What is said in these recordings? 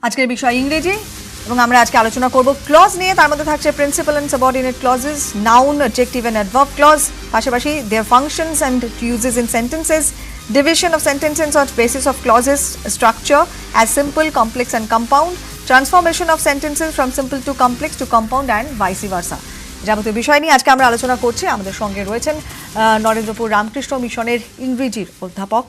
আজকের বিষয় ইংরেজি এবং আমরা আজকে আলোচনা করব ক্লজ নিয়ে। তার মধ্যে থাকছে principal and subordinate clauses, noun, adjective and adverb clause, পাশাপাশি their functions and uses in sentences, division of sentences on basis of clauses structure as simple, complex and compound, transformation of sentences from simple to complex to compound and vice versa। যাবতীয় বিষয় নিয়ে আজকে আমরা আলোচনা করছি। আমাদের সঙ্গে রয়েছেন নরেন্দ্রপুর রামকৃষ্ণ মিশনের ইংরেজির অধ্যাপক,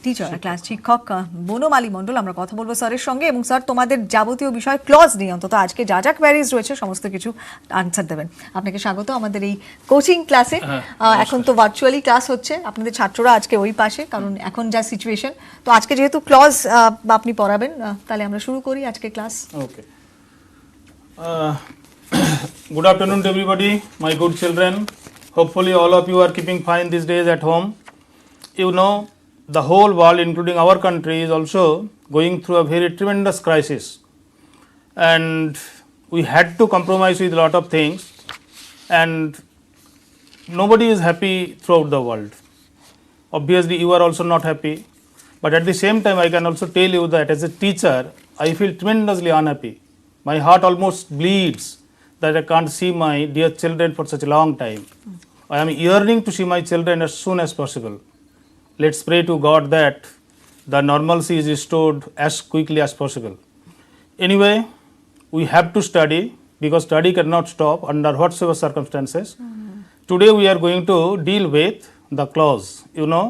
টিচার, ক্লাস শিক্ষক বনমালী মণ্ডল। আমরা কথা বলবো স্যারের সঙ্গে এবং স্যার তোমাদের যাবতীয় বিষয় ক্লজ নিয়ে অন্তত আজকে যা যা কোয়ারিজ রয়েছে সমস্ত কিছু আনসার দেবেন। আপনাকে স্বাগত আমাদের এই কোচিং ক্লাসে। এখন তো ভার্চুয়ালি ক্লাস হচ্ছে, আপনাদের ছাত্ররা আজকে ওই পাশে, কারণ এখন যা সিচুয়েশন। তো আজকে যেহেতু ক্লজ আপনি পড়াবেন, তাহলে আমরা শুরু করি আজকে class. Okay, good afternoon to everybody, my good children. Hopefully all of you are keeping fine these days at home. You know, the whole world including our country is also going through a very tremendous crisis, and we had to compromise with a lot of things, and nobody is happy throughout the world. Obviously you are also not happy, but at the same time I can also tell you that as a teacher I feel tremendously unhappy. My heart almost bleeds that I can't see my dear children for such a long time. I am yearning to see my children as soon as possible. Let's pray to God that the normalcy is restored as quickly as possible. Anyway, we have to study because study cannot stop under whatsoever circumstances. Today we are going to deal with the clause. You know,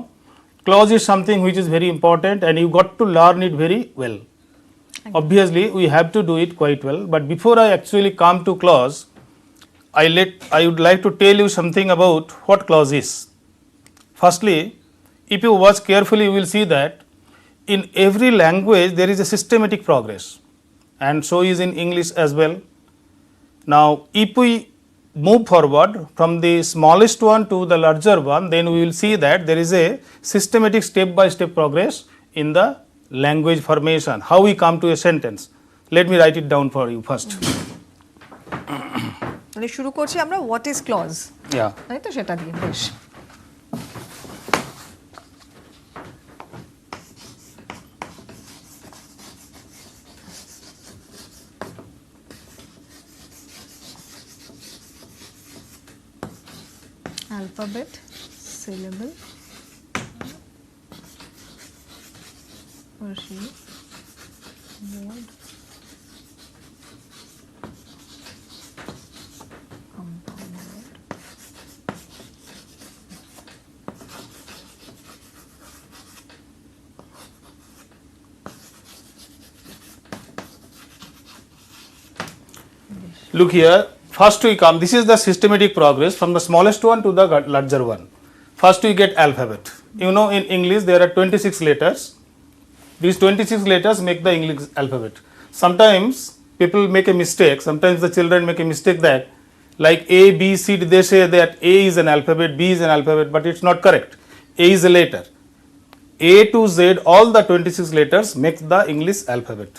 clause is something which is very important and you got to learn it very well. Obviously we have to do it quite well, but before I actually come to clause, I would like to tell you something about what clause is. Firstly, if you watch carefully you will see that in every language there is a systematic progress, and so is in English as well. Now if we move forward from the smallest one to the larger one, then we will see that there is a systematic step by step progress in the language formation, how we come to a sentence. Let me write it down for you first. মানে শুরু করছি আমরা what is clause, তাই তো, সেটা দিয়ে। বেশ, alphabet, syllable, word, compound word, Look here, first we come, this is the systematic progress from the smallest one to the larger one. First we get alphabet. You know, in English there are 26 letters. These 26 letters make the English alphabet. Sometimes people make a mistake, sometimes the children make a mistake that like A, B, C, they say that A is an alphabet, B is an alphabet, but it's not correct. A is a letter. A to Z, all the 26 letters make the English alphabet.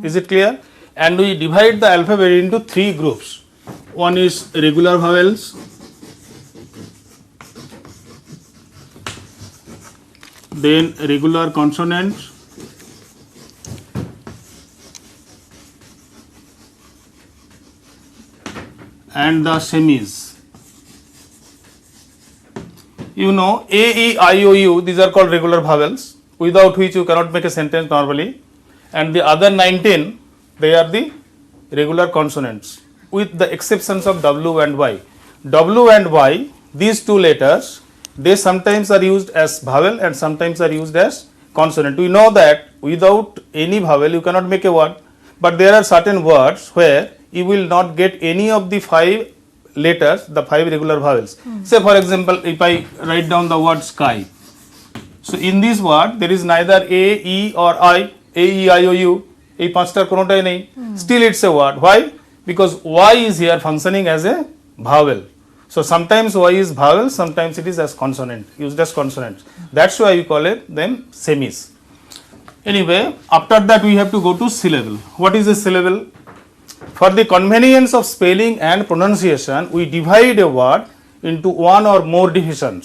Is it clear? And we divide the alphabet into three groups. One is regular vowels, then regular consonants, and the semis. You know, A, E, I, O, U, these are called regular vowels, without which you cannot make a sentence normally, and the other 19, they are the regular consonants, with the exceptions of W and Y. W and Y, these two letters, they sometimes are used as vowel and sometimes are used as consonant. We know that without any vowel you cannot make a word, but there are certain words where you will not get any of the 5 letters, the 5 regular vowels. Say for example, if I write down the word sky, so in this word there is neither A, E or I, A, E, I, O, U, এই পাঁচটার কোনোটাই নেই, still it's a word. Why? Because Y is here functioning as a vowel. So sometimes Y is vowel, sometimes it is as consonant, used as consonant. That's why we call it them semis. Anyway, after that we have to go to syllable. What is a syllable? For the convenience of spelling and pronunciation, we divide a word into one or more divisions.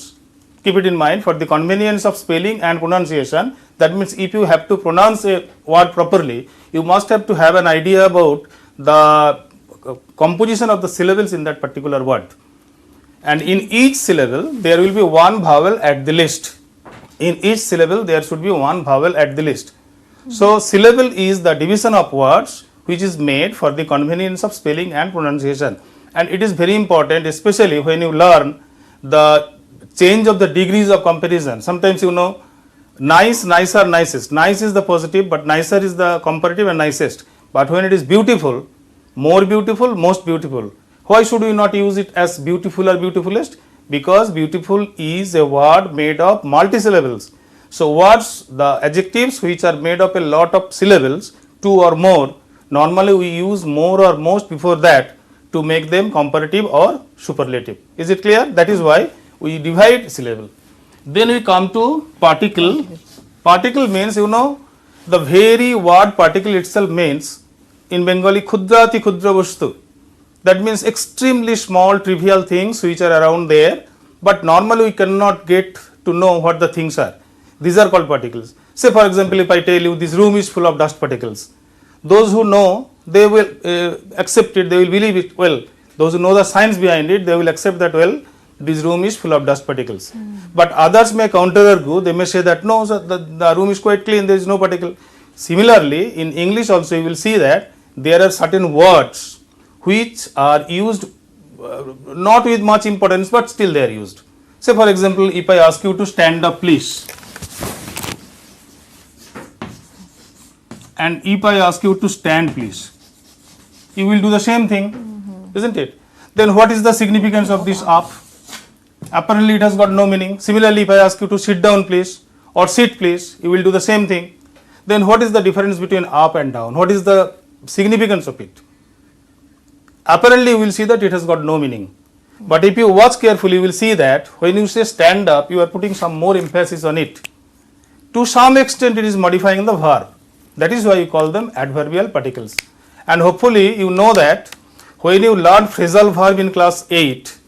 keep it in mind, for the convenience of spelling and pronunciation. That means if you have to pronounce a word properly, you must have to have an idea about the composition of the syllables in that particular word. And in each syllable, there will be one vowel at the least. In each syllable, there should be one vowel at the least. So, syllable is the division of words which is made for the convenience of spelling and pronunciation. And it is very important, especially when you learn the change of the degrees of comparison. Sometimes you know, nice, nicer, nicest. Nice is the positive, but nicer is the comparative and nicest. But when it is beautiful, more beautiful, most beautiful. Why should we not use it as beautiful or beautifulest? Because beautiful is a word made of multi-syllables. So, words, the adjectives which are made of a lot of syllables, 2 or more, normally we use more or most before that to make them comparative or superlative. Is it clear? That is why we divide syllable. Then we come to particle. Particle means, you know, the very word particle itself means in Bengali khudrati khudra vastu. That means extremely small trivial things which are around there, but normally we cannot get to know what the things are. These are called particles. Say for example, if I tell you this room is full of dust particles, those who know, they will accept it, they will believe it well. Those who know the science behind it, they will accept that well, this room is full of dust particles. But others may counter argue, they may say that no, sir, the room is quite clean, there is no particle. Similarly, in English also you will see that there are certain words which are used not with much importance, but still they are used. Say for example, if I ask you to stand up please, and if I ask you to stand please, you will do the same thing, isn't it? Then what is the significance of this up? Apparently it has got no meaning. Similarly, if I ask you to sit down please or sit please, you will do the same thing. Then what is the difference between up and down? What is the significance of it? Apparently you will see that it has got no meaning. But if you watch carefully, you will see that when you say stand up, you are putting some more emphasis on it. To some extent it is modifying the verb. That is why you call them adverbial particles. And hopefully you know that when you learn phrasal verb in class 8,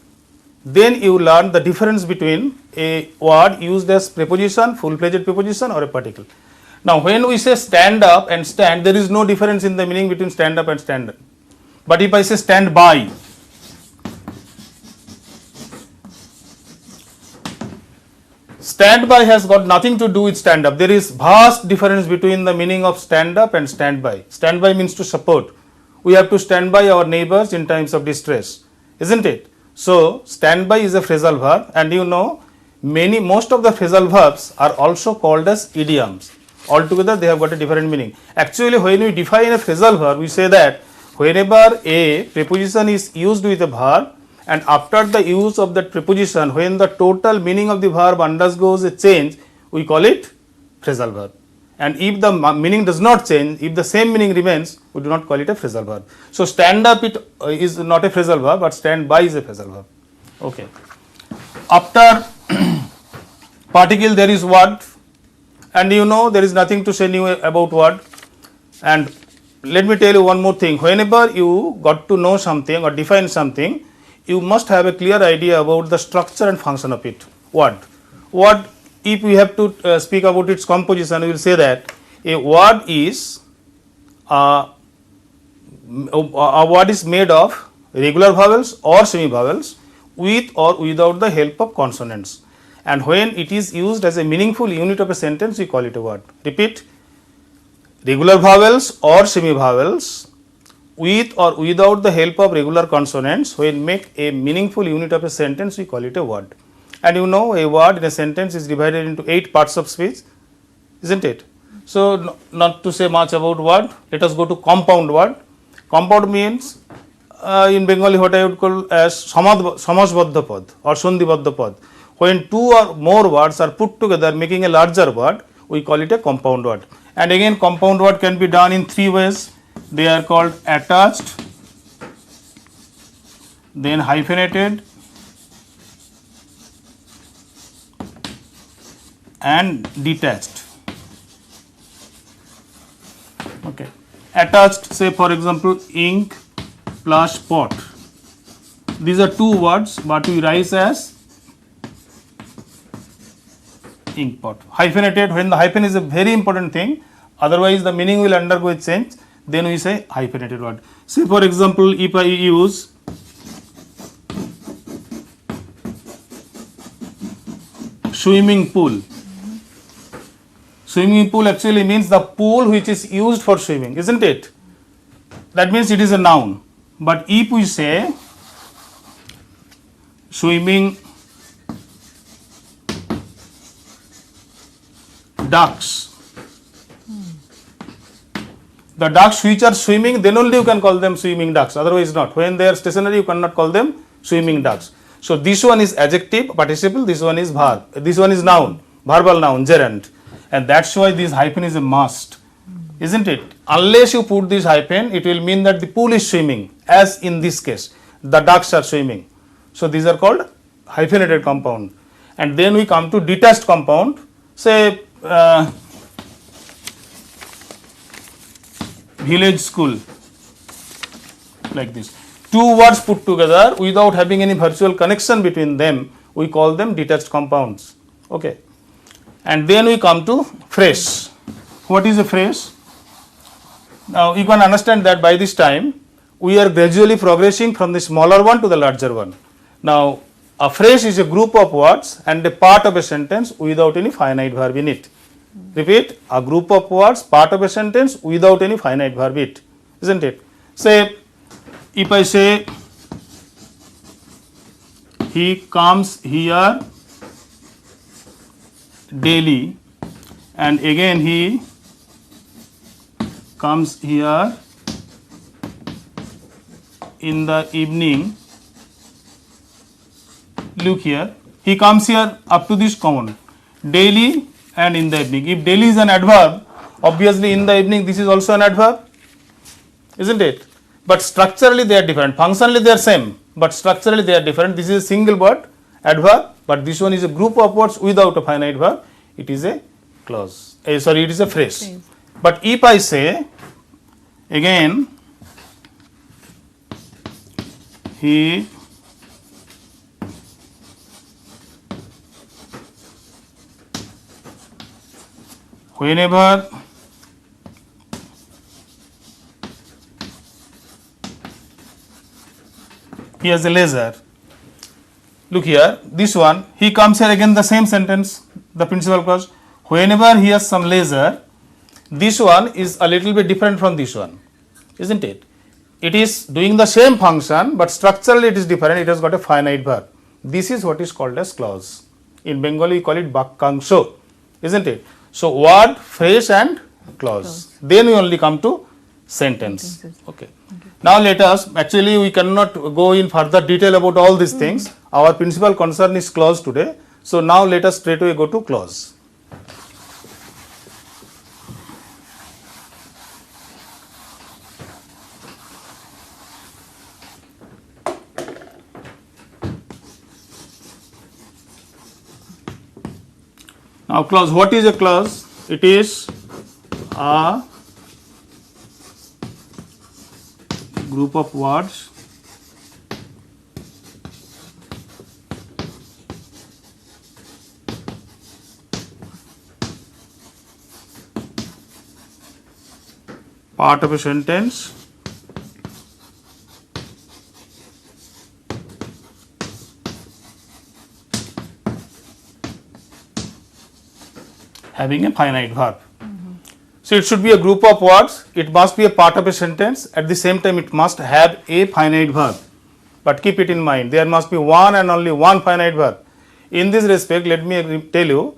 then you learn the difference between a word used as preposition, full-fledged preposition or a particle. Now when we say stand up and stand, there is no difference in the meaning between stand up and stand. But if I say stand by, stand by has got nothing to do with stand up. There is vast difference between the meaning of stand up and stand by. Stand by means to support. We have to stand by our neighbors in times of distress, isn't it? So stand by is a phrasal verb, and you know most of the phrasal verbs are also called as idioms. Altogether they have got a different meaning. Actually when we define a phrasal verb, we say that whenever a preposition is used with a verb, and after the use of that preposition, when the total meaning of the verb undergoes a change, we call it phrasal verb. And if the meaning does not change, if the same meaning remains, we do not call it a phrasal verb. So stand up is not a phrasal verb, but stand by is a phrasal verb. Okay. After particle there is word, and you know there is nothing to say new about word. And let me tell you one more thing. Whenever you got to know something or define something, you must have a clear idea about the structure and function of it. Word, if we have to speak about its composition, we will say that a word is made of regular vowels or semi vowels with or without the help of consonants. And when it is used as a meaningful unit of a sentence, we call it a word. Repeat: regular vowels or semi vowels with or without the help of regular consonants, when make a meaningful unit of a sentence, we call it a word. And you know a word in a sentence is divided into 8 parts of speech, isn't it? So not to say much about word, let us go to compound word. Compound means in Bengali what I would call as samajbaddha pad or sandhibaddha pad. When 2 or more words are put together making a larger word, we call it a compound word. And again compound word can be done in 3 ways. They are called attached, then hyphenated, and detached. Okay. Attached, say for example ink plus pot. These are 2 words, but we write as ink pot. Hyphenated, when the hyphen is a very important thing, otherwise the meaning will undergo a change, then we say hyphenated word. Say for example, if I use swimming pool. Swimming pool actually means the pool which is used for swimming, isn't it? That means it is a noun. But if we say swimming ducks, the ducks which are swimming, then only you can call them swimming ducks, otherwise not. When they are stationary, you cannot call them swimming ducks. So this one is adjective, participle, this one is verb, this one is noun, verbal noun, gerund. And that's why this hyphen is a must, isn't it? Unless you put this hyphen, it will mean that the pool is swimming, as in this case, the ducks are swimming. So these are called hyphenated compound. And then we come to detached compound, say village school, like this. Two words put together without having any virtual connection between them, we call them detached compounds. Okay. And then we come to phrase. What is a phrase? Now you can understand that by this time we are gradually progressing from the smaller one to the larger one. Now a phrase is a group of words and a part of a sentence without any finite verb in it. Repeat, a group of words, part of a sentence without any finite verb in it, isn't it? Say, if I say he comes here daily and again he comes here in the evening, look here, he comes here up to this common, daily and in the evening. If daily is an adverb, obviously in the evening this is also an adverb, isn't it? But structurally they are different, functionally they are same, but structurally they are different. This is a single word, adverb, but this one is a group of words without a finite verb, it is a clause, it is a phrase. But if I say again, he whenever he has a leisure, look here, this one, he comes here again the same sentence, the principal clause, whenever he has some leisure, this one is a little bit different from this one, isn't it? It is doing the same function, but structurally it is different, it has got a finite verb. This is what is called as clause. In Bengali we call it bakangsho, isn't it? So word, phrase and clause. Then we only come to sentence. Okay. Now let us, actually we cannot go in further detail about all these things. Our principal concern is clause today. So now let us straight away go to clause. Now clause, what is a clause? It is a group of words part of a sentence having a finite verb. So it should be a group of words, it must be a part of a sentence, at the same time it must have a finite verb. But keep it in mind, there must be one and only one finite verb. In this respect, let me tell you,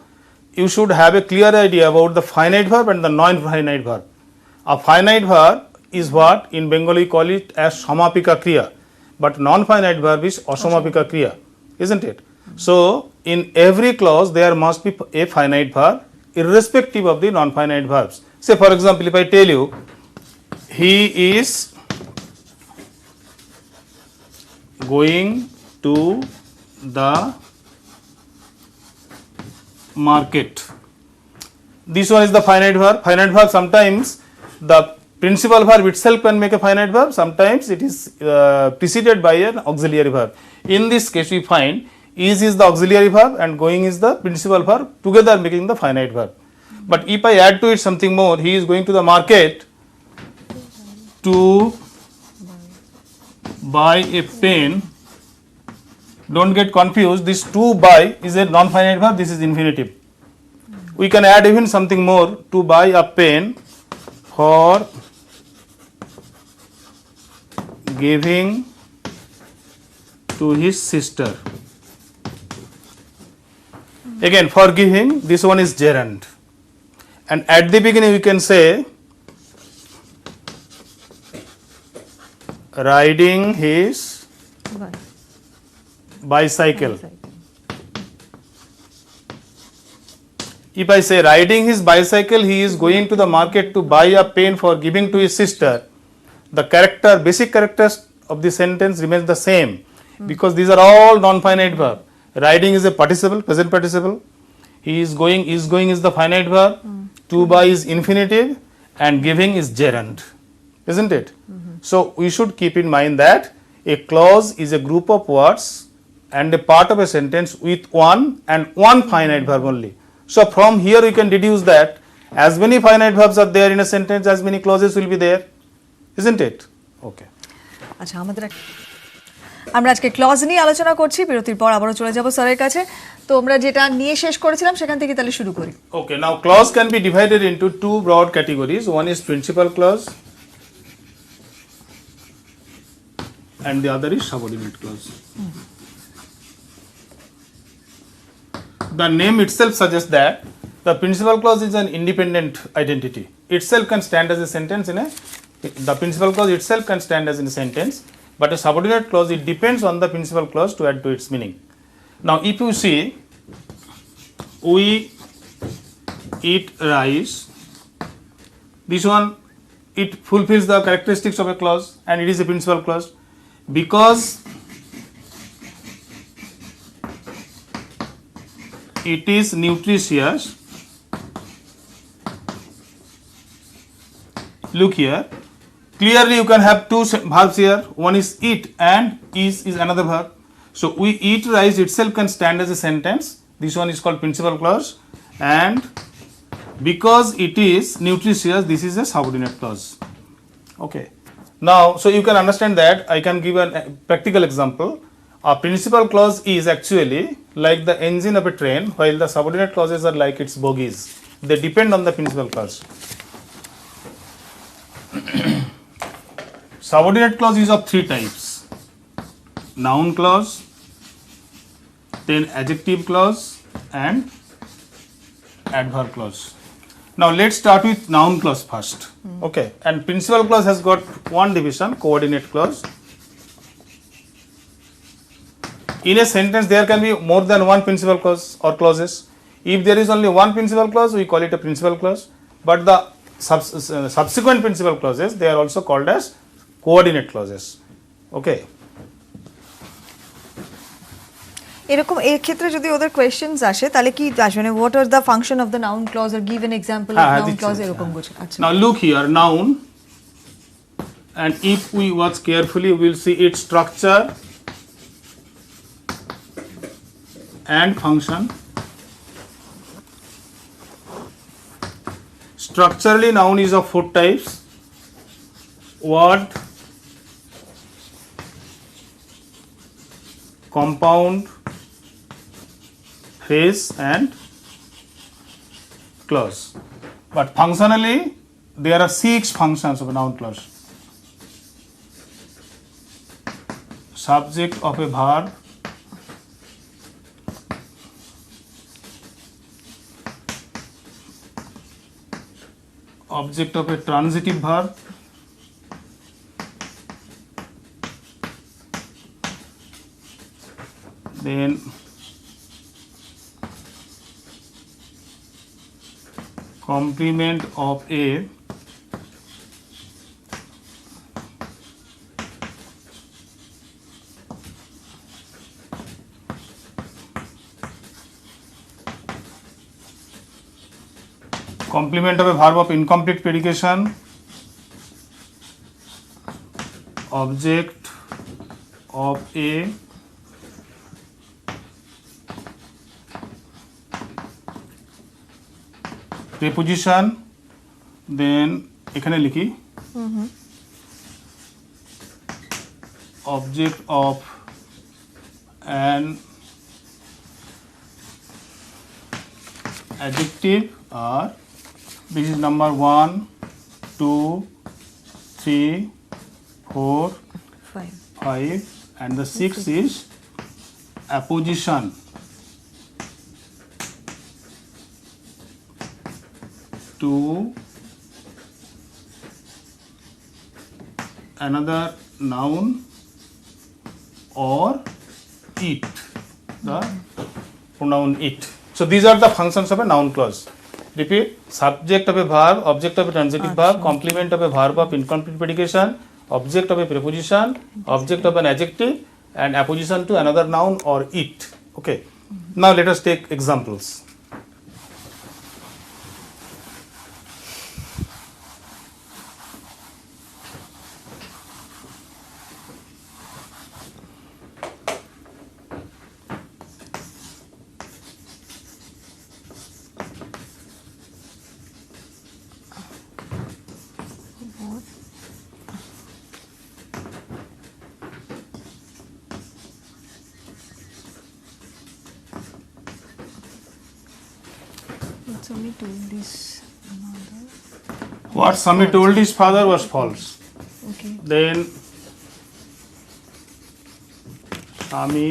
you should have a clear idea about the finite verb and the non-finite verb. A finite verb is what in Bengali call it as samapika kriya, but non-finite verb is asamapika kriya, isn't it? So in every clause there must be a finite verb irrespective of the non-finite verbs. Say for example, if I tell you, he is going to the market. This one is the finite verb. Finite verb, sometimes the principal verb itself can make a finite verb, sometimes it is preceded by an auxiliary verb. In this case we find is the auxiliary verb and going is the principal verb, together making the finite verb. But if I add to it something more, he is going to the market to buy a pen. Don't get confused, this to buy is a non-finite verb, this is infinitive. We can add even something more, to buy a pen for giving to his sister. Again, for giving, this one is gerund. And at the beginning we can say riding his bicycle. If I say riding his bicycle, he is going to the market to buy a pen for giving to his sister. The character, basic characters of the sentence remains the same because these are all non-finite verb. Riding is a participle, present participle. He is going is the finite verb. To buy is infinitive and giving is gerund, isn't it? So we should keep in mind that a clause is a group of words and a part of a sentence with one and one finite verb only. So from here we can deduce that as many finite verbs are there in a sentence, as many clauses will be there, isn't it? Okay. আচ্ছা আমরা আজকে clause নিয়ে আলোচনা করছি, বিরতির পর আবারও চলে যাব স্যারের কাছে। তো আমরা যেটা নিয়ে শেষ করেছিলাম সেখান থেকে তাহলে শুরু করি। Okay, now clause can be divided into two broad categories. One is principal clause and the other is subordinate clause. The name itself suggests that the principal clause is an independent identity. Itself can stand as a sentence the principal clause itself can stand as in a sentence, but a subordinate clause, it depends on the principal clause to add to its meaning. Now if you see, we eat rice, this one, it fulfills the characteristics of a clause and it is a principal clause because it is nutritious. Look here, clearly you can have two verbs here, one is eat and is another verb. So we eat rice itself can stand as a sentence, this one is called principal clause, and because it is nutritious, this is a subordinate clause. Okay, now so you can understand that I can give a practical example. A principal clause is actually like the engine of a train, while the subordinate clauses are like its bogies. They depend on the principal clause. Subordinate clause is of three types: noun clause, then adjective clause and adverb clause. Now let's start with noun clause first. Okay, and principal clause has got one division, coordinate clause. In a sentence there can be more than one principal clause or clauses. If there is only one principal clause, we call it a principal clause, but the subsequent principal clauses, they are also called as coordinate clauses. Okay. এরকম এই ক্ষেত্রে যদি ওদের questions আসে তাহলে কি আসবে, মানে what are the function of the noun clause or give an example of noun clause এরকম কিছু। আচ্ছা, now look here, noun, and if we watch carefully we will see its structure and function. Structurally, noun is of four types: word, compound, phrase and clause. But functionally there are 6 functions of a noun clause: subject of a verb, object of a transitive verb, then complement of a complement of a verb of incomplete predication, object of a preposition, then এখানে লিখি object of an adjective or this is number 1, 2, 3, 4, 5 and the 6 is apposition. To another noun or it, the pronoun it. So these are the functions of a noun clause. Repeat: subject of a verb, object of a transitive verb, complement of a verb of incomplete predication, object of a preposition, object of an adjective, and apposition to another noun or it. Okay. Now let us take examples. Sami told this mother. What Sami told his father was false. Okay. Then Sami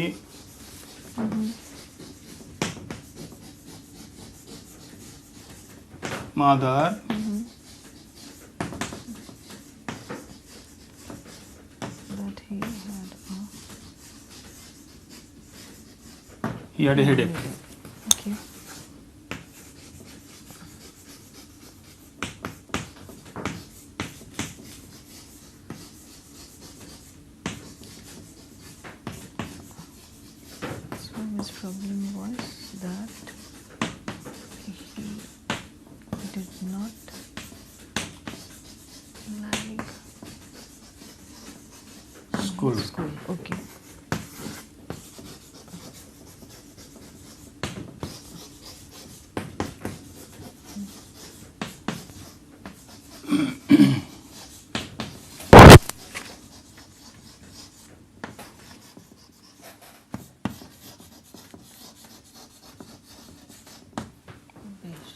mother That he had a headache. Okay. So his problem was that he did not like School. school. Okay. বেশ।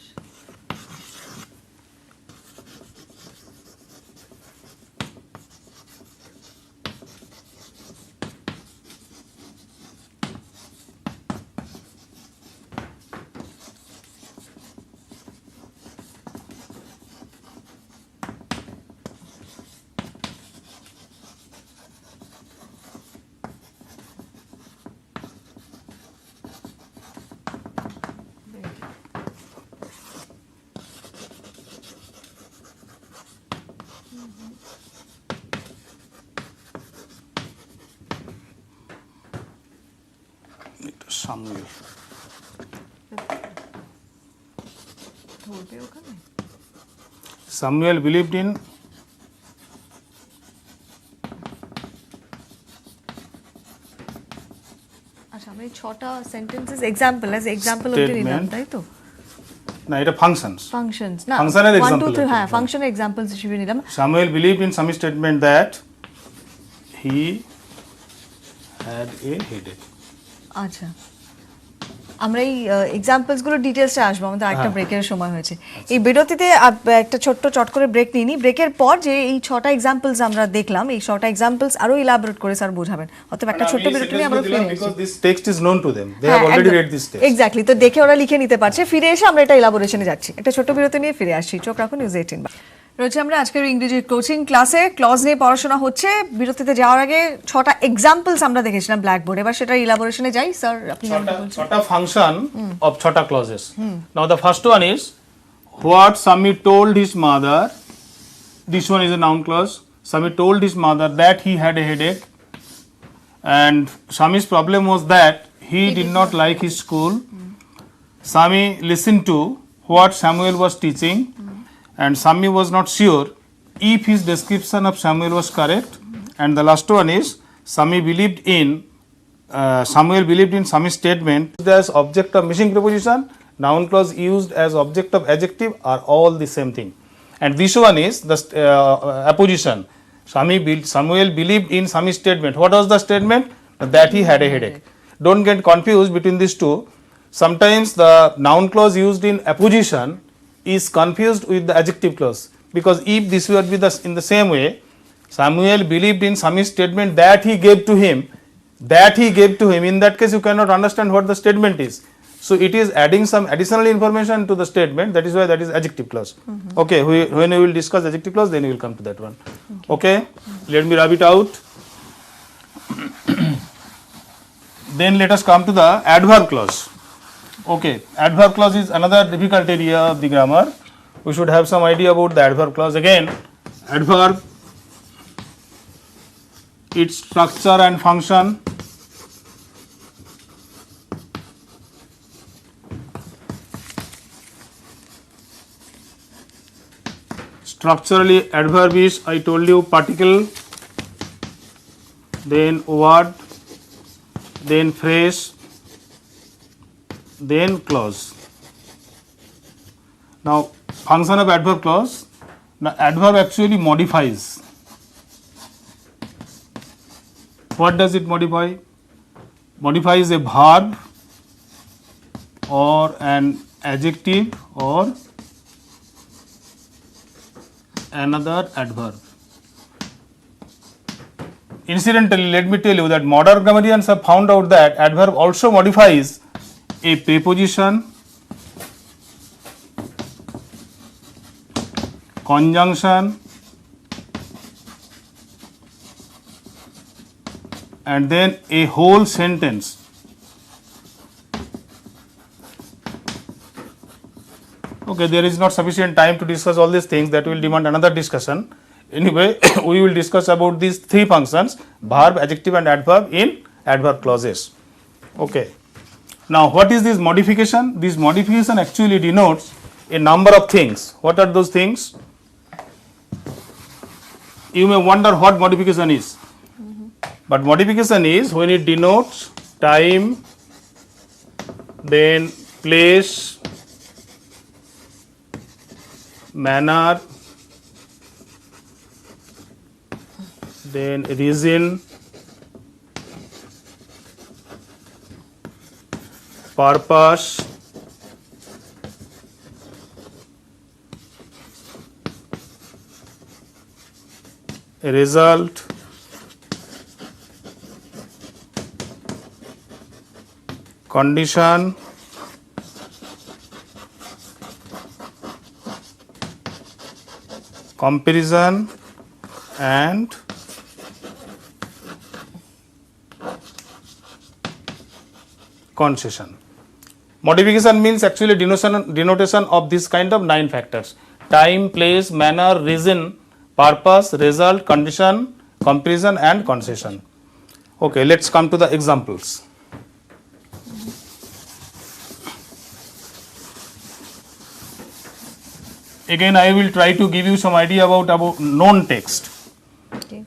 It was Samuel. ধরবে ওখানে? Samuel believed in আচ্ছা আমরা এই 6টা sentences example অবধি নিলাম Statement. তাই তো? না এটা functions. ফাংশনস না Function এর 1 2 example 3 হ্যাঁ আছে। ফাংশন এক্সাম্পলস হিসেবে নিলাম। Samuel believed in some statement that he had a headache. আচ্ছা আমরা এই এক্সাম্পলস গুলো ডিটেইলসে আসবো, আমাদের একটা হ্যাঁ। ব্রেকের সময় হয়েছে। এই বিরতিতে একটা ছোট্ট চট করে ব্রেক নিই। ব্রেকের পর যে এই 6টা এক্সাম্পলস আমরা দেখলাম, এই 6টা এক্সাম্পলস আরো ইলাবোরেট করে স্যার বোঝাবেন। অতএব একটা ছোট্ট বিরতি নিয়ে আমরা ফিরে আসি। Because this text is known to them. They have already read this text. Exactly, তো দেখে ওরা লিখে নিতে পারছে। ফিরে এসে আমরা এটা ইলাবোরেশনে যাচ্ছি। একটা ছোট্ট বিরতি নিয়ে ফিরে আসছি। চোখ রাখুন নিউজ 18। রয়েছে আমরা আজকের ইংরেজি কোচিং ক্লাসে। ক্লজ নিয়ে পড়াশোনা হচ্ছে। বিরতিতে যাওয়ার আগে 6টা এক্সাম্পলস আমরা দেখেছিলাম ব্ল্যাকবোর্ডে, এবার সেটা ইলাবোরেশনে যাই। স্যার আপনি যেমনটা বলছেন। Chota function of chota clauses. Now the first one is what Sami told his mother. This one is a noun clause. Sami told his mother that he had a headache, and Sami's problem was that he did not like his school. Sami listened to what Samuel was teaching, and Sami was not sure if his description of Samuel was correct. And the last one is Samuel believed in Sami's statement as object of missing preposition noun clause used as object of adjective are all the same thing. And this one is the apposition. Samuel believed in Sami's statement. What was the statement? That he had a headache. Don't get confused between these two. Sometimes the noun clause used in apposition is confused with the adjective clause, because if this would be in the same way, Samuel believed in Sami's statement that he gave to him, in that case you cannot understand what the statement is. So it is adding some additional information to the statement, that is why that is adjective clause. Okay, when we will discuss adjective clause, then we will come to that one. Okay, let me rub it out. Then let us come to the adverb clause. Okay, adverb clause is another difficult area of the grammar. We should have some idea about the adverb clause. Again, adverb, its structure and function. Structurally, adverb is, I told you, particle, then word, then phrase, then clause. Now, function of adverb clause. Now, adverb actually modifies. What does it modify? Modifies a verb or an adjective or another adverb. Incidentally, let me tell you that modern grammarians have found out that adverb also modifies a preposition, conjunction, and then a whole sentence. Okay, there is not sufficient time to discuss all these things, that will demand another discussion. Anyway, we will discuss about these three functions: verb, adjective and adverb in adverb clauses. Okay. Now, what is this modification? This modification actually denotes a number of things. What are those things? You may wonder what modification is. But modification is when it denotes time, then place, manner, then reason, purpose, result, condition, comparison and concession. Modification means actually denotation of this kind of 9 factors: time, place, manner, reason, purpose, result, condition, comparison and concession. Okay, let us come to the examples. Again, I will try to give you some idea about known text. Okay.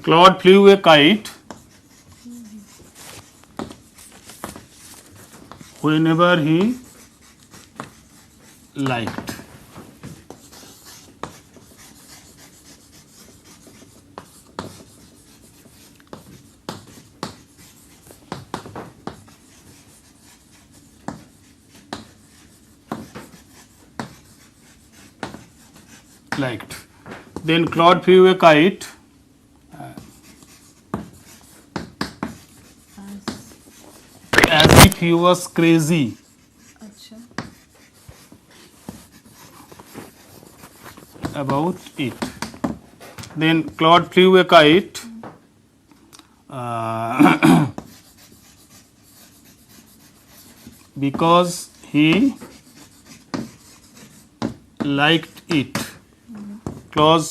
Claude flew a kite whenever he liked. Then Claude flew a kite as if he was crazy. About it. Then Claude flew a kite because he liked it. Claude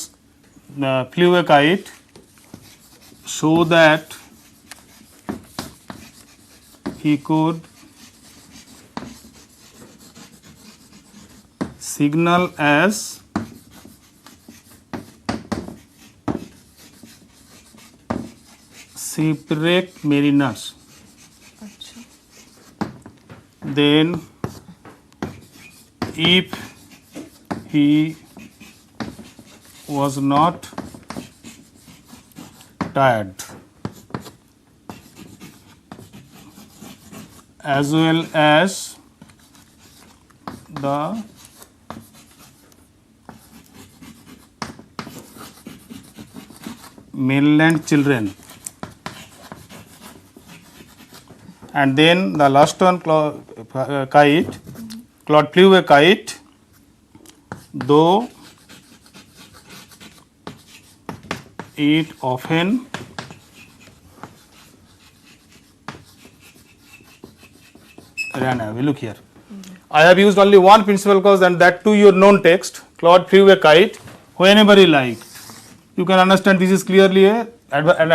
flew a kite so that he could signal as shipwreck mariners. Then if he was not tired, as well as the mainland children. And then the last one, kite. Claude flew a kite, though it often ran away. Look here. I have used only one principal clause, and that too your known text. Claude flew a kite whenever he liked. You can understand this is clearly an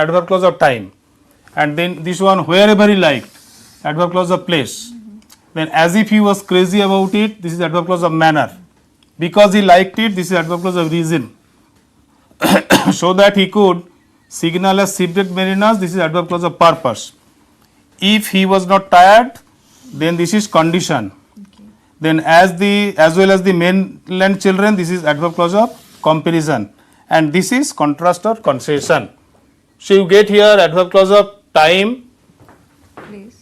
adverb clause of time. And then this one, wherever he liked, adverb clause of place. Then as if he was crazy about it, this is adverb clause of manner. Because he liked it, this is adverb clause of reason. So that he could signal as shipwrecked mariners, this is adverb clause of purpose. If he was not tired, then this is condition. Then as well as the mainland children, this is adverb clause of comparison. And this is contrast or concession. So you get here adverb clause of time, Please.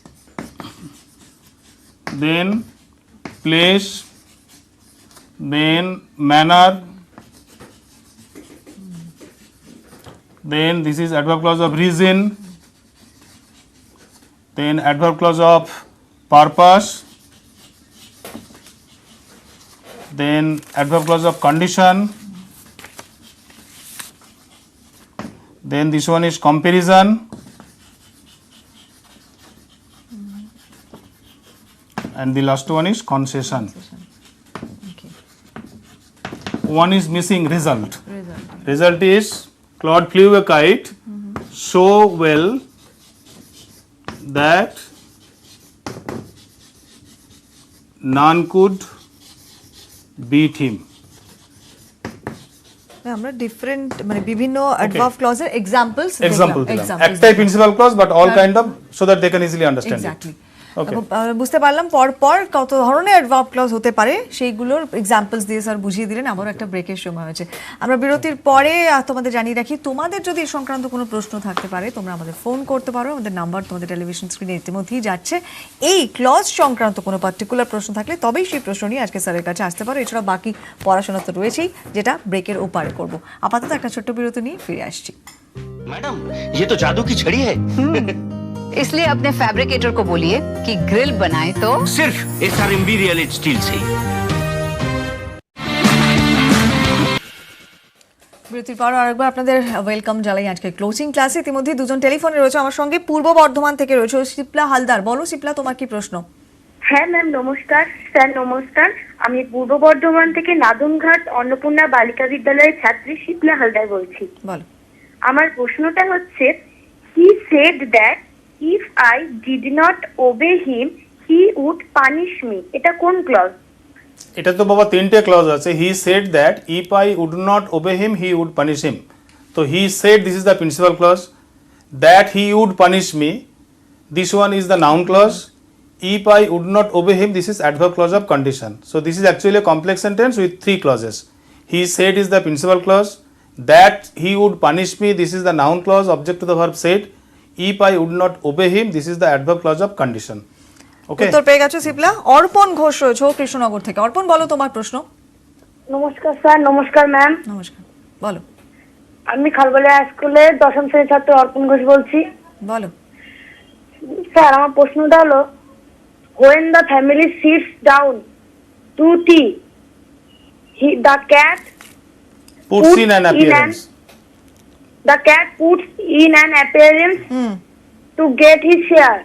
then place, then manner, then this is adverb clause of reason, then adverb clause of purpose, then adverb clause of condition, then this one is comparison, and the last one is concession. Okay. One is missing, result. Result. Result is Claude flew a kite so well that none could beat him. আমরা different মানে বিভিন্ন adverb ক্লজের examples Example দিলাম। একটাই principal clause but all kind of, so that they can easily understand it. Exactly Okay. বুঝতে পারলাম পর কত ধরনের অ্যাডভার্ব ক্লজ হতে পারে সেইগুলোর এক্সাম্পলস দিয়ে স্যার বুঝিয়ে দিলেন। আবারও একটা ব্রেকের সময় হয়েছে, আমরা বিরতির পরে তোমাদের জানিয়ে রাখি তোমাদের যদি এই সংক্রান্ত কোনো প্রশ্ন থাকতে পারে তোমরা আমাদের ফোন করতে পারো, আমাদের নাম্বার তোমাদের টেলিভিশন স্ক্রিনে ইতিমধ্যেই যাচ্ছে। এই ক্লজ সংক্রান্ত কোনো পার্টিকুলার প্রশ্ন থাকলে তবেই সেই প্রশ্ন নিয়ে আজকে স্যারের কাছে আসতে পারো। এছাড়া বাকি পড়াশোনা তো রয়েছেই, যেটা ব্রেকের ওপারে করব। আপাতত একটা ছোট্ট বিরতি নিয়ে ফিরে আসছি। मैडम ये तो जादू की छड़ी है। इसलिए अपने फैब्रिकेटर को बोलिए कि ग्रिल बनाए तो सिर्फ SRMB रियल स्टील से। বিরতির পর আরেকবার আপনাদের ওয়েলকাম জানাই আজকে ক্লোজিং ক্লাসে। ইতিমধ্যে দুজন টেলিফোনে রয়েছে আমার সঙ্গে, পূর্ব বর্ধমান থেকে রয়েছে শিপ্লা হালদার। বলো শিপ্লা, তোমার কি প্রশ্ন? হ্যাঁ ম্যাম নমস্কার। স্যার নমস্কার, আমি পূর্ব বর্ধমান থেকে নাদনঘাট অন্নপূর্ণা বালিকা বিদ্যালয়ের ছাত্রী শিপ্লা হালদার বলছি। বলো। আমার প্রশ্নটা হচ্ছে, he said that if I did not obey him he would punish me, এটা কোন ক্লজ? এটা তো বাবা তিনটে ক্লজ আছে। He said that if I would not obey him he would punish him. তো he said, this is the principal clause. That he would punish me, this one is the noun clause. If I would not obey him, this is adverb clause of condition. So this is actually a complex sentence with three clauses. He said is the principal clause. That he would punish me, this is the noun clause, object to the verb said. If I would not obey him, this is the adverb clause of condition. Okay. উত্তর পেয়ে গেছো শিপ্লা। অর্পণ ঘোষ রয়েছে কৃষ্ণনগর থেকে। অর্পণ বলো তোমার প্রশ্ন। নমস্কার স্যার। নমস্কার ম্যাম। নমস্কার, বলো। আমি খালবালিয়া স্কুলে দশম শ্রেণীর ছাত্র অর্পণ ঘোষ বলছি। বলো। স্যার আমার প্রশ্নটা হলো, when the family sits down to tea, the cat Puts in an appearance. The cat puts in an appearance to get his share.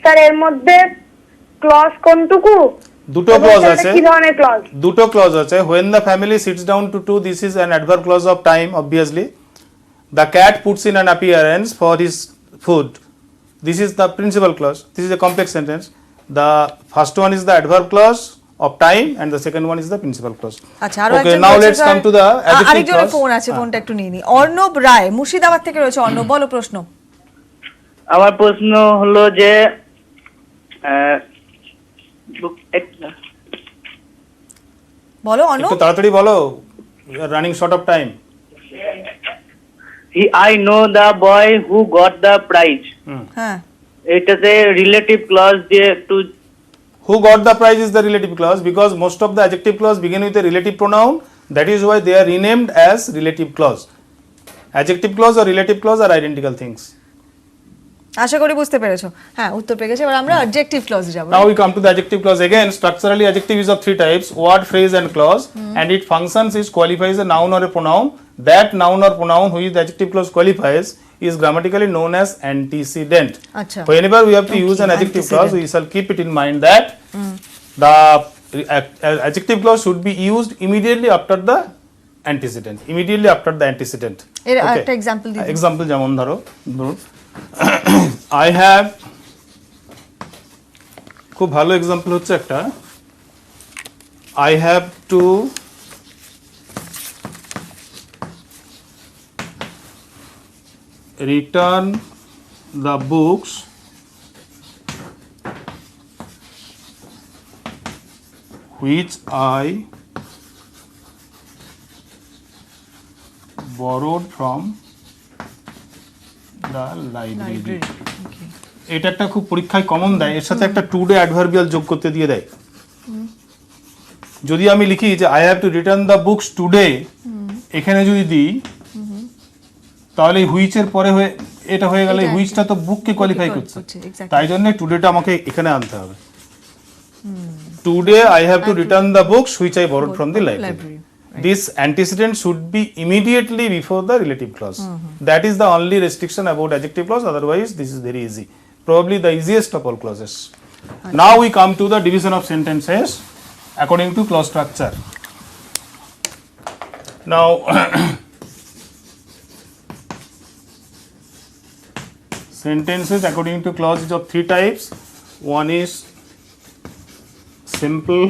Sir এর মধ্যে ক্লজ কোনটুকু? দুটো ক্লজ আছে। কি ধরনের ক্লজ? দুটো ক্লজ আছে। When the family sits down to two, this is an adverb clause of time, obviously. The cat puts in an appearance for his food. This is the principal clause. This is a complex sentence. The first one is the adverb clause of time and the second one is the principal clause. আচ্ছা আরো Okay, একজন now রয়েছে, let's sir. come to the adjective আরেকজনের clause. Phone আছে, ফোনটা একটু নিয়ে নি। অর্ণব রায় মুর্শিদাবাদ থেকে রয়েছে। অর্ণব, বলো প্রশ্ন। আমার প্রশ্ন হলো যে বলো অর্ণব। একটু তাড়াতাড়ি বলো, we are running short of time. I know the boy who got the prize. হ্যাঁ, এটাতে রিলেটিভ ক্লজ দিয়ে একটু Who got the prize is the relative clause because most of the adjective clause begin with a relative pronoun. That is why they are renamed as relative clause. Adjective clause or relative clause are identical things. আশা করি বুঝতে পেরেছো। হ্যাঁ, উত্তর পেয়ে গেছে। এবার আমরা objective ক্লজে যাব। Now we come to the adjective clause again. Structurally, adjective is of three types: word, phrase, and clause. And it functions is qualifies a noun or a pronoun. That noun or pronoun which the adjective clause qualifies is grammatically known as antecedent. আচ্ছা। Whenever we have to use an adjective clause, we shall keep it in mind that the adjective clause should be used immediately after the antecedent. Immediately after the antecedent. এর একটা example দিন। Example যেমন ধরুন I have, খুব ভালো example হচ্ছে একটা, I have to return the books which I borrowed from the library. এটা একটা খুব পরীক্ষায় কমন দেয়, এর সাথে একটা টুডে অ্যাডভার্বিয়াল যোগ করতে দিয়ে দেয়। যদি আমি লিখি যে I have to return the books today, এখানে যদি দিই তাহলে হুইচের পরে হয়ে এটা হয়ে গেলে হুইচটা তো বুককে কোয়ালিফাই করছে, তাই জন্য টুডেটা আমাকে এখানে আনতে হবে। Today I have to return the books which I borrowed from the library. This antecedent should be immediately before the relative clause. That is the only restriction about adjective clause. Otherwise, this is very easy. Probably the easiest of all clauses. Now we come to the division of sentences according to clause structure. Now, sentences according to clause is of three types. One is simple,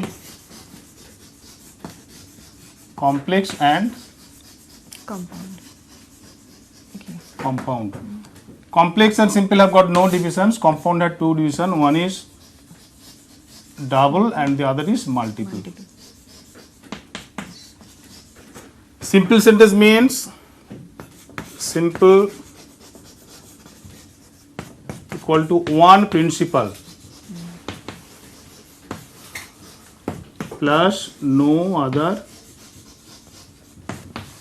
complex and compound. Complex and simple have got no divisions. Compound had two divisions. One is double and the other is multiple. Simple sentence means simple equal to one principal plus no other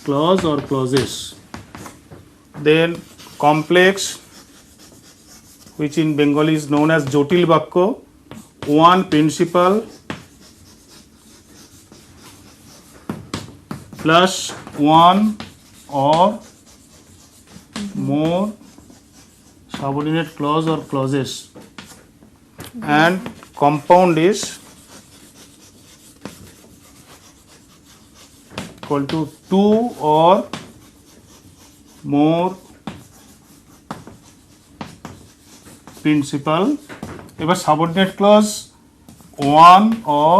clause or clauses. Then complex, which in Bengali is known as jotil bakko, one principal plus one or more subordinate clause or clauses. And compound is equal to two or more principal. এবার subordinate clause one or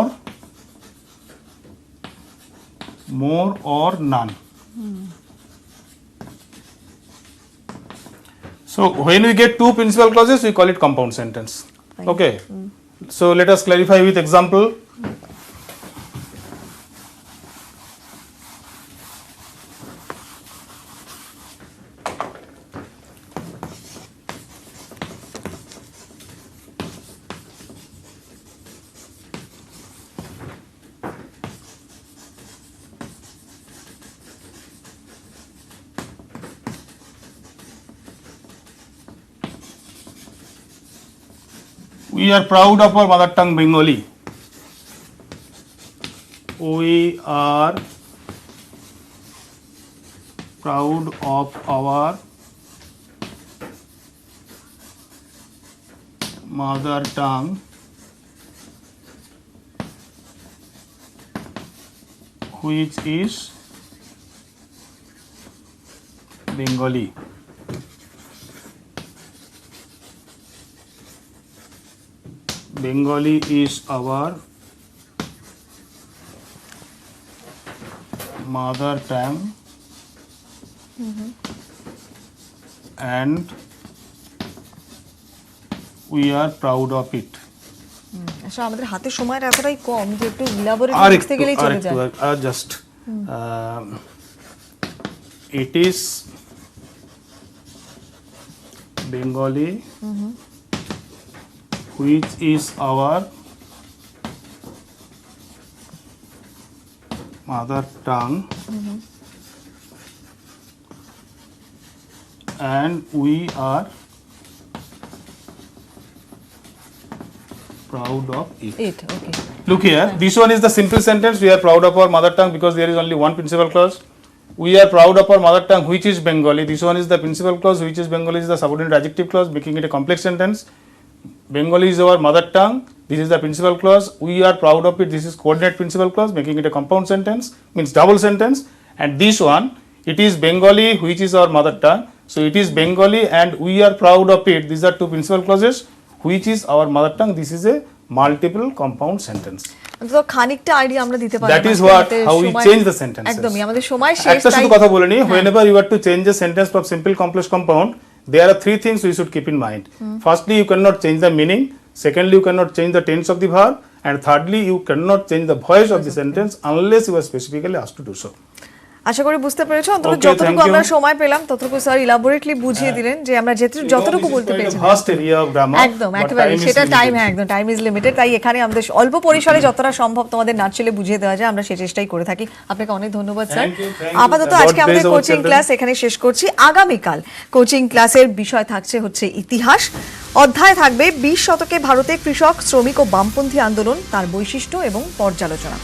more or none. So when we get two principal clauses, we call it compound sentence. Okay. So let us clarify with example. We are proud of our mother tongue Bengali. We are proud of our mother tongue which is Bengali. Bengali is our mother tongue and we are proud of it. আসলে আমাদের হাতে সময়টা এতটাই কম যে একটু elaborately লিখতে গেলেই চলে যায়। Just it is Bengali which is our mother tongue and we are proud of it. Okay. Look here, this one is the simple sentence. We are proud of our mother tongue because there is only one principal clause. We are proud of our mother tongue which is Bengali. This one is the principal clause which is Bengali is the subordinate adjective clause making it a complex sentence. Bengali is our mother tongue. This is the principal clause. We are proud of it. This is coordinate principal clause making it a compound sentence, means double sentence. And this one, it is Bengali which is our mother tongue. So it is Bengali and we are proud of it. These are two principal clauses which is our mother tongue. This is a multiple compound sentence. তো খানিকটা idea আমরা দিতে পারি। That is what how we change the sentences. একদমই আমাদের সময় শেষ। একটা শুধু কথা বলে নি, whenever you are to change a sentence from simple complex compound, there are three things we should keep in mind. Firstly, you cannot change the meaning. Secondly, you cannot change the tense of the verb. And thirdly, you cannot change the voice of the sentence unless you are specifically asked to do so. আশা করি বুঝতে পেরেছো। অন্তত Okay, যতটুকু thank you. আমরা সময় পেলাম ততটুকু sir elaborately বুঝিয়ে দিলেন যে আমরা যতটুকু বলতে পেরেছি। Vast area of grammar. একদম but একেবারে time is সেটা টাইম, limited. একদম টাইম ইজ লিমিটেড। তাই এখানে আমাদের অল্প পরিসরে যতটা সম্ভব তোমাদের নাচলে বুঝিয়ে দেওয়া যায় আমরা সেই চেষ্টাই করে থাকি। আপনাকে অনেক ধন্যবাদ sir. Thank you, thank you. আপাতত God আজকে আমাদের bless our coaching children. Class এখানে শেষ করছি। আগামীকাল কোচিং ক্লাসের বিষয় থাকছে হচ্ছে ইতিহাস। অধ্যায় থাকবে 20 শতকে ভারতে কৃষক, শ্রমিক ও বামপন্থী আন্দোলন, তার বৈশিষ্ট্য এবং পর্যালোচনা।